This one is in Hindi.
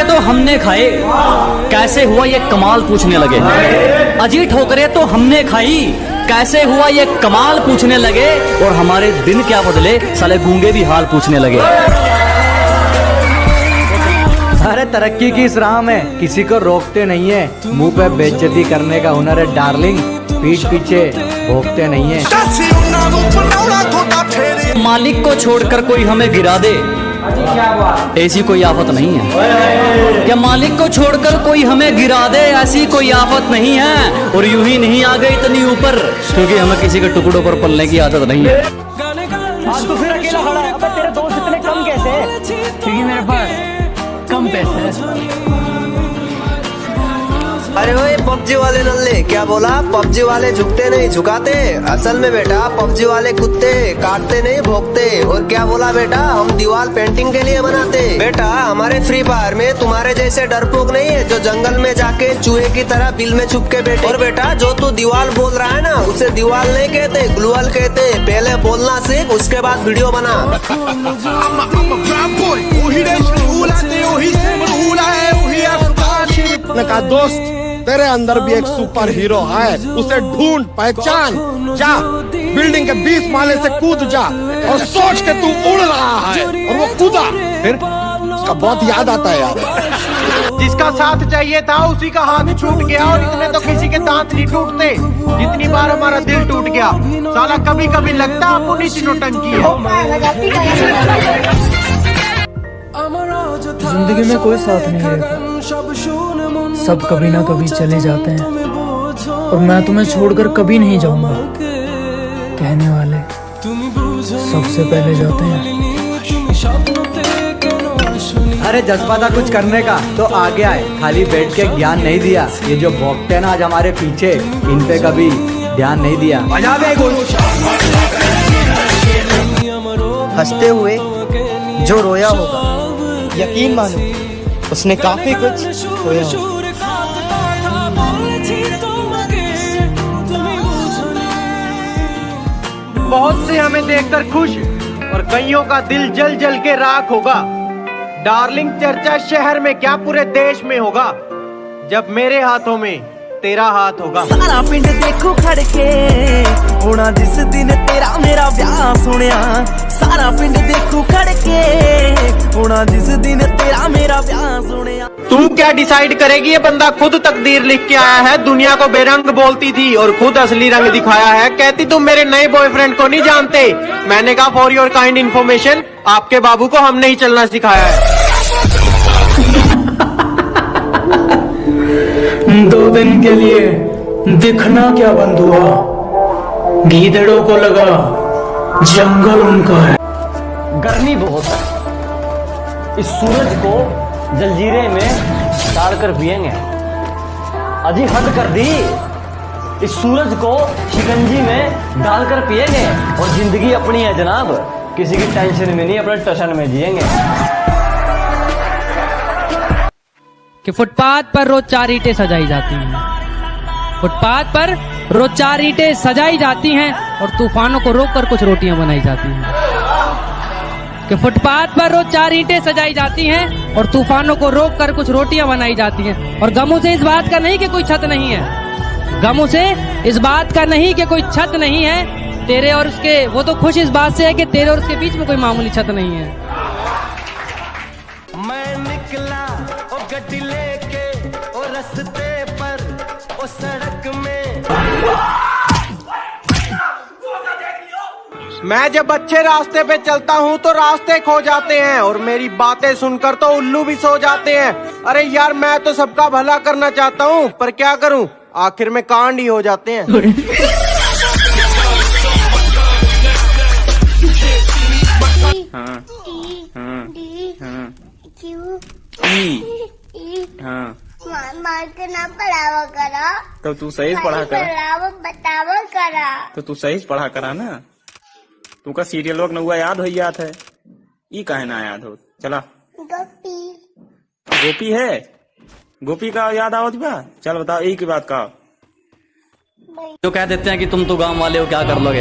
तो हमने खाए, कैसे हुआ ये कमाल पूछने लगे। अजी ठोकरे तो हमने खाई, कैसे हुआ ये कमाल पूछने लगे। और हमारे दिन क्या बदले, साले गूंगे भी हाल पूछने लगे। अरे तरक्की की इस राह में किसी को रोकते नहीं है, मुंह पे बेइज्जती करने का हुनर है डार्लिंग, पीठ पीछे भोंकते नहीं है। मालिक को छोड़कर कोई हमें गिरा दे, ऐसी कोई आफत नहीं है। क्या मालिक को छोड़कर कोई हमें गिरा दे, ऐसी कोई आफत नहीं है। और यूं ही नहीं आ गई इतनी ऊपर, क्योंकि हमें किसी के टुकड़ों पर पलने की आदत नहीं है। आज तो फिर अकेला खड़ा है। अबे तेरे दोस्त इतने कम कैसे है? क्योंकि मेरे पास कम पैसे हैं। अरे वो पबजी वाले नल्ले क्या बोला, पबजी वाले झुकते नहीं झुकाते। असल में बेटा पबजी वाले कुत्ते काटते नहीं भोंकते। और क्या बोला बेटा, हम दीवार पेंटिंग के लिए बनाते। बेटा हमारे फ्री फायर में तुम्हारे जैसे डरपोक नहीं है जो जंगल में जाके चूहे की तरह बिल में छुप के बैठे। और बेटा जो तू दीवार बोल रहा है ना, उसे दीवार नहीं कहते, ग्लूअल कहते। पहले बोलना सीख, उसके बाद वीडियो बना। दोस्त तेरे अंदर भी एक सुपर हीरो है, उसे ढूंढ पहचान। जा बिल्डिंग के 20 माले से कूद जा और सोच के तू उड़ रहा है। और वो कूदा, फिर उसका बहुत याद आता है यार। जिसका साथ चाहिए था उसी का हाथ छूट गया। और इतने तो किसी के दांत नहीं टूटते जितनी बार हमारा दिल टूट गया। साला कभी कभी लगता अपनी नौटंकी है। जिंदगी में कोई साथ नहीं रहता, सब कभी ना कभी चले जाते हैं। और मैं तुम्हें छोड़कर कभी नहीं जाऊंगा, कहने वाले सबसे पहले जाते हैं। अरे जज्बा था कुछ करने का तो आगे आए, खाली बैठ के ज्ञान नहीं दिया। ये जो भौंकते हैं ना आज हमारे पीछे, इन पे कभी ध्यान नहीं दिया। हंसते हुए जो रोया होगा, यकीन मानो उसने काफी कुछ खोया होगा। बहुत से हमें देखकर खुश और कईयों का दिल जल जल के राख होगा। डार्लिंग चर्चा शहर में क्या पूरे देश में होगा, जब मेरे हाथों में तेरा हाथ होगा। सारा पिंड देखो खड़के होना जिस दिन तेरा मेरा ब्याह सुनिया। सारा पिंड देखो खड़के होना जिस दिन तेरा मेरा ब्याह सुनिया। तू क्या डिसाइड करेगी, ये बंदा खुद तकदीर लिख के आया है। दुनिया को बेरंग बोलती थी और खुद असली रंग दिखाया है। कहती तुम मेरे नए बॉयफ्रेंड को नहीं जानते। मैंने कहा फॉर योर काइंड इन्फॉर्मेशन, आपके बाबू को हमने ही चलना सिखाया है। 2 दिन के लिए दिखना क्या बंद हुआ, गीदड़ों को लगा जंगल उनका है। गर्मी बहुत है, इस सूरज को जलजीरे में डालकर पिएंगे। अजी हद कर दी, इस सूरज को शिकंजी में डालकर पिएंगे। और जिंदगी अपनी है जनाब, किसी की टेंशन में नहीं, अपने टशन में जिएंगे। कि फुटपाथ पर रोज 4 ईंटें सजाई जाती हैं, फुटपाथ पर रोज 4 ईंटें सजाई जाती हैं और तूफानों को रोककर कुछ रोटियां बनाई जाती हैं। कि फुटपाथ पर रोज 4 ईंटें सजाई जाती हैं और तूफानों को रोककर कुछ रोटियां बनाई जाती हैं। और गमों से इस बात का नहीं कि कोई छत नहीं है, गमों से इस बात का नहीं कि कोई छत नहीं है तेरे और उसके। वो तो खुश इस बात से है कि तेरे और उसके बीच में कोई मामूली छत नहीं है। मैं निकला ओ गड्डी लेके ओ रस्ते पर ओ सड़क में। मैं जब अच्छे रास्ते पे चलता हूँ तो रास्ते खो जाते हैं और मेरी बातें सुनकर तो उल्लू भी सो जाते हैं। अरे यार मैं तो सबका भला करना चाहता हूँ, पर क्या करूँ, आखिर में कांड ही हो जाते हैं। मार के ना पढ़ावा करा तो तू सही पढ़ा करा, बतावा करा तो तू सही पढ़ा करा ना। तू का सीरियल वक्त हुआ याद हो याद है, ई काहे ना याद हो। चला गोपी है, गोपी का याद आओ बा। चल बताओ एक ही बात का। जो कह देते हैं कि तुम तो गांव वाले हो, क्या कर लोगे।